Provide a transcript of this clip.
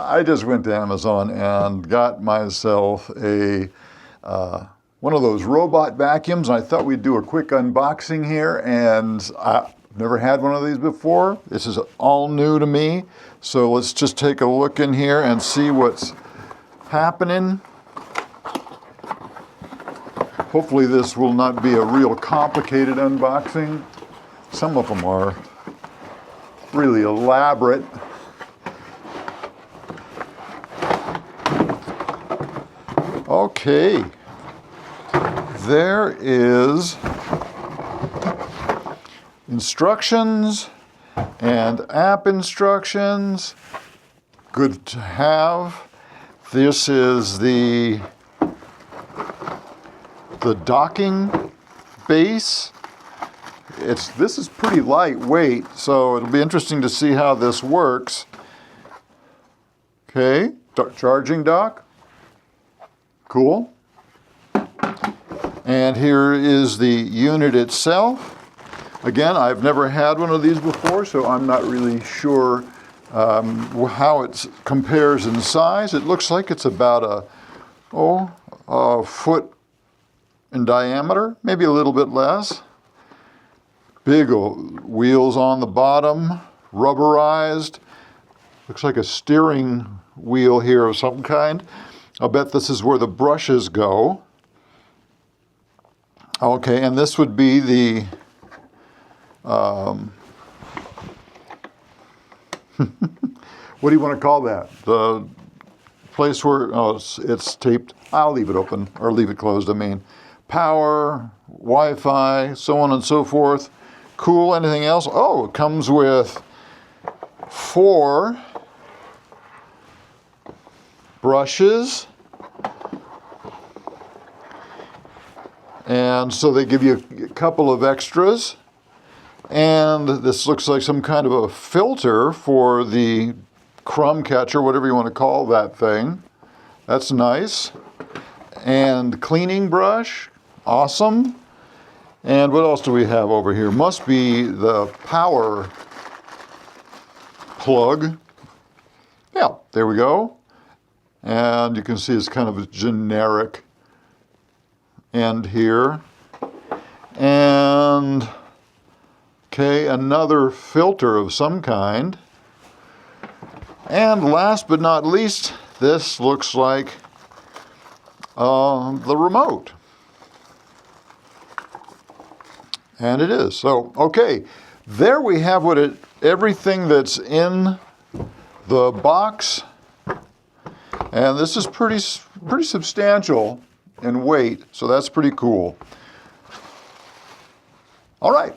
I just went to Amazon and got myself a one of those robot vacuums. And I thought we'd do a quick unboxing here, and I've never had one of these before. This is all new to me. So let's just take a look in here and see what's happening. Hopefully this will not be a real complicated unboxing. Some of them are really elaborate. Okay, there is instructions and app instructions. Good to have. This is the docking base. This is pretty lightweight, so it'll be interesting to see how this works. Okay, charging dock. Cool. And here is the unit itself. Again, I've never had one of these before, so I'm not really sure how it compares in size. It looks like it's about a foot in diameter, maybe a little bit less. Big wheels on the bottom, rubberized. Looks like a steering wheel here of some kind. I'll bet this is where the brushes go. Okay, and this would be the what do you want to call that? The place where it's taped. I'll leave it open, or leave it closed, I mean. Power, Wi-Fi, so on and so forth. Cool, anything else? Oh, it comes with 4 brushes. And so they give you a couple of extras. And this looks like some kind of a filter for the crumb catcher, whatever you want to call that thing. That's nice. And cleaning brush, awesome. And what else do we have over here? Must be the power plug. Yeah, there we go. And you can see it's kind of a generic end here. And, okay, another filter of some kind. And last but not least, this looks like the remote. And it is. So, okay, there we have everything that's in the box. And this is pretty substantial in weight, so that's pretty cool. All right.